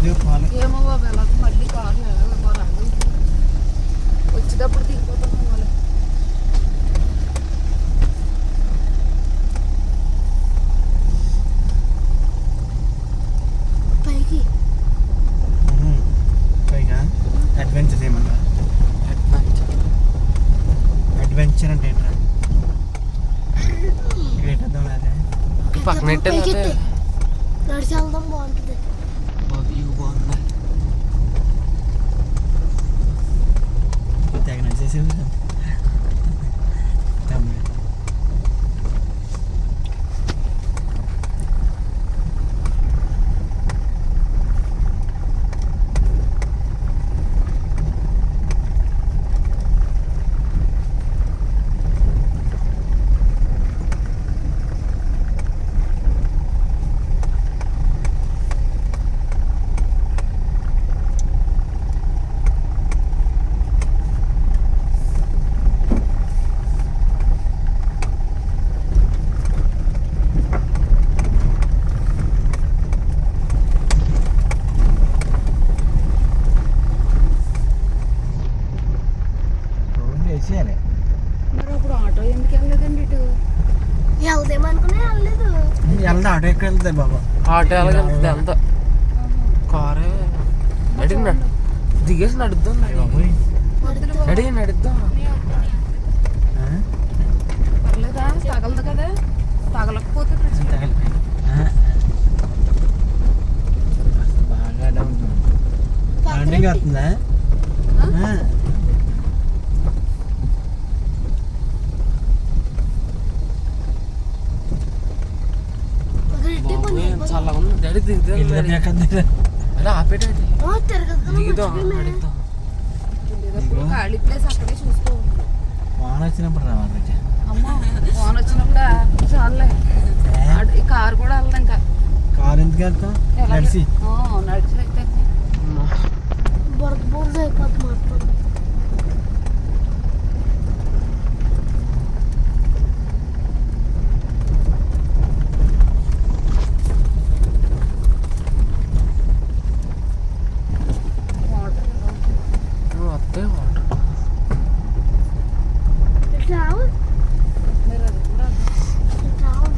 ఏమో బాబు ఎలాగో మళ్ళీ కారు రాదు వచ్చేటప్పుడు దిగిపోతాం మళ్ళీ పైకి పైగా అడ్వెంచర్ ఏమన్నా అడ్వెంచర్ అంటే ఏంట్రా ఇక్కడ అదే పక్కన నడిచి వెళ్దాం బాగుంటుంది బాగుంది తెగ నడిచేసి మరి అప్పుడు ఆటో ఎందుకు వెళ్ళలేదండి ఇటు వెళ్దామనుకునే వెళ్ళలేదు వెళ్దా ఆటో ఎక్కడ వెళ్తాయి బాబా ఆటో ఎలాగెళ్తుంది అంత కారే అడిగి దిగేసి నడుద్దాం బాబోయ్ అడిగి నడుద్దాం పర్లేదా తగలదు కదా తగలకపోతే బాగా డౌన్ రన్నింగ్ అవుతుందా చాలా ఉంది డాడీ దిగుతా అలా ఆపేటాడి దిగుదాం నడుద్దాం ఖాళీ ప్లేస్ అక్కడే చూసుకో వాన వచ్చినప్పుడు రావాలి అమ్మ ఫోన్ వచ్చినప్పుడు చాలే ఈ కారు కూడా వెళ్ళదు ఇంకా కారు ఎందుకు వెళ్తాం నడిచి నడిచి అయితే బురద బురద అయిపోతుంది మొత్తం వస్తే వాటర్ రావు మీరు అది కూడా రావు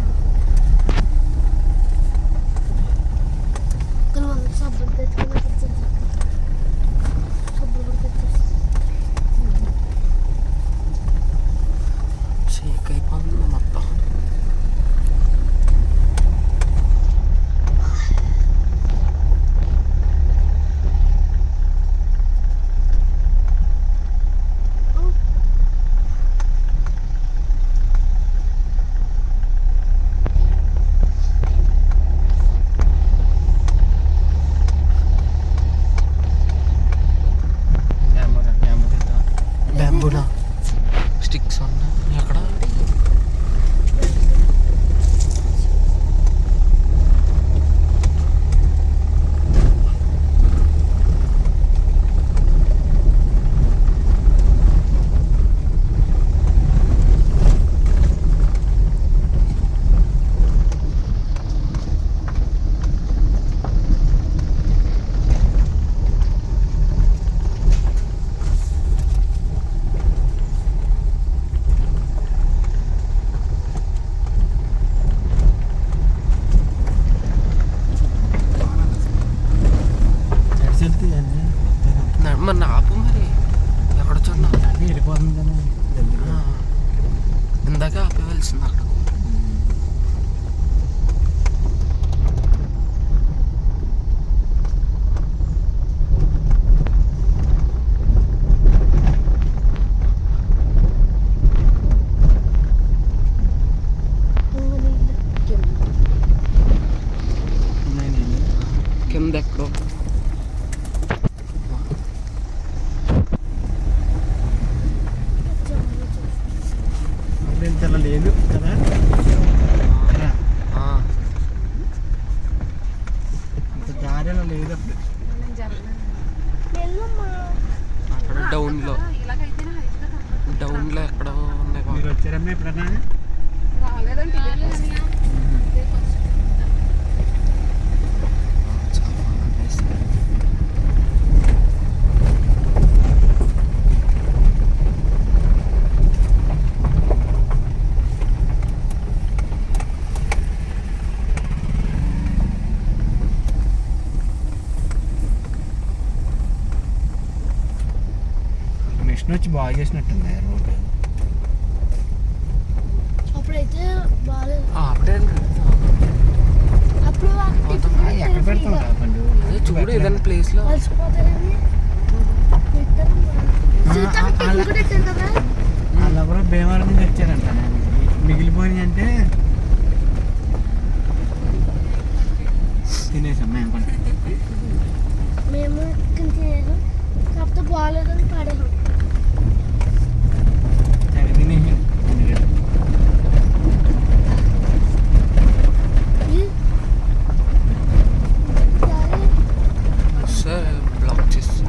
సబ్బులు తెచ్చుకుని సబ్బులు కూడా తెచ్చేసి షేక్ అయిపోతుంది మొత్తం బ్యాంబూనా స్టిక్స్ ఉన్నాయి ఎక్కడ మరి ఆపు మరి ఎక్కడ చూడన్నా వెళ్ళిపోతుంది కదా ఇందాక ఆపేవలసింది అక్కడ కింద ఎక్కడో ఇంతలా లేదు కదా అంత దారిలో లేదు అప్పుడు అక్కడ డౌన్లో ఎక్కడో ఉన్నాయి మీరు వచ్చారమ్మా ఎప్పుడన్నా రాలేదండి వచ్చి బాగా చేసినట్టుంది రోడ్డు. అప్పుడైతే బాగాలేదు. ఆపటే అప్పుడు ఎక్కడ పెడతాం రా బండి? చూడు ఏదైనా ప్లేస్ లో కలిసిపోతారని పెట్టారు కదా. అలా కూడా భీమవరం నుంచి వచ్చారంట. మిగిలిపోయినాయి అంటే తినేసాం మేము కూడా. మేము తినేసాం, కాకపోతే బాగాలేదని పడేసాం. సరే తినేసాం. సార్ బ్లాక్ చేసి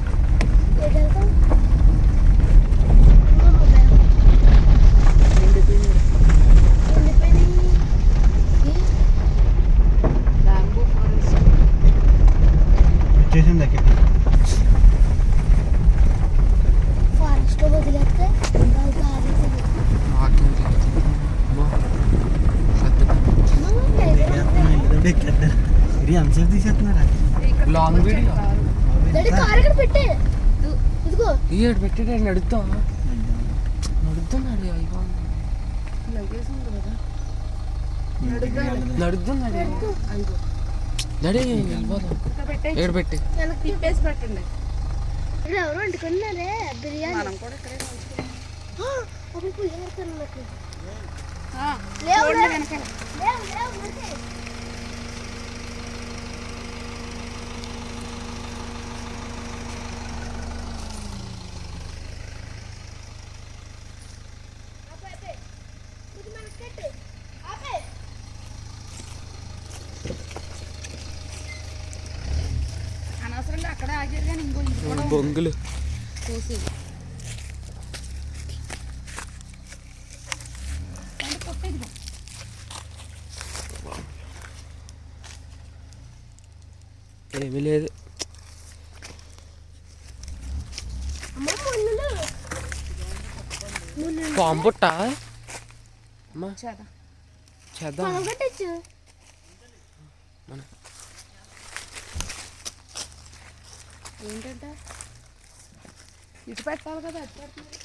బ్యాంబూ ఫారెస్ట్. వచ్చేసింది దగ్గర. ఫారెస్ట్ వదిలేస్తే ఇది ఎంతసేపు తీసేస్తున్నారా? లాంగ్ వీడియో కారు ఇక్కడ పెట్టే. ఇదిగో ఏడు పెట్టాడు నడుద్దాం నడుతున్నాడు అయ్యో లగేజ్ ఉంది కదా. నడుతున్నాడు అదిగో నడి వెళ్ళిపోదాం. ఇక్కడ పెట్టేయ్. ఏడు పెట్టి వెనక్కి తిప్పేసి పెట్టండి. ఇక్కడ ఎవరు వండుకున్నారే బిర్యానీ. మనం కూడా ఇక్కడే ఉంచుకుందాం. అప్పుడు పులిహోర నాకు ఆ, లేవు, చూడండి లేవు. వెనకాల. లేవు లేవు ఉంటే. అనవసరంగా అక్కడ ఆగారు కానీ ఇంకో ఇది కూడా ఉంది. బొంగులు చూసి అంటే కొట్టేదిగో. ఏమీ లేదు. అమ్మ ముళ్ళు పాంపుట్ట అమ్మా చేద్దాం. చేద్దాం. కట్టచ్చు. ఏంటంటే ఇటు పెట్టాలి కదా, అటు పెట్టాలి.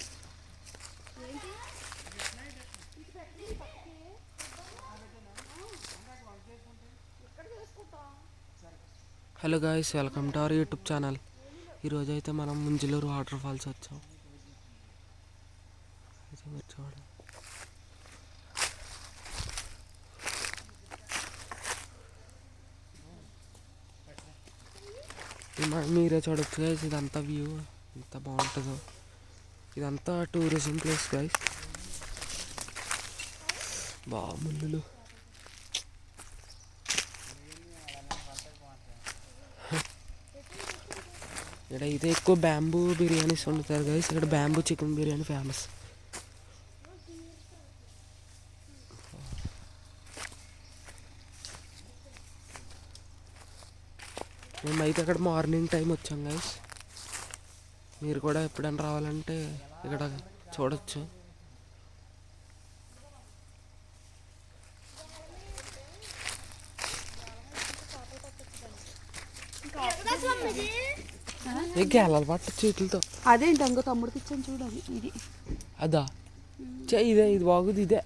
Hello guys, welcome to our YouTube channel. ఈరోజు అయితే మనం ముంజలూరు వాటర్ ఫాల్స్ వచ్చాం. అయితే మీరు చూడండి. మీరే చూడొచ్చు గైస్, ఇదంతా వ్యూ ఎంత బాగుంటుందో. ఇదంతా టూరిజం ప్లేస్ గైస్. ముళ్ళు ఇక్కడ అయితే ఎక్కువ బ్యాంబూ బిర్యానీస్ వండుతారు గైస్. ఇక్కడ బ్యాంబూ చికెన్ బిర్యానీ ఫేమస్. మేమైతే అక్కడ మార్నింగ్ టైం వచ్చాం గైస్. మీరు కూడా ఎప్పుడైనా రావాలంటే ఇక్కడ చూడొచ్చు. గేలాలు పట్ట చేతులతో. అదేంటి ఇంకో తమ్ముడికి ఇచ్చాను చూడాలి. ఇది అదా ఇదే ఇది బాగుంది. ఇదే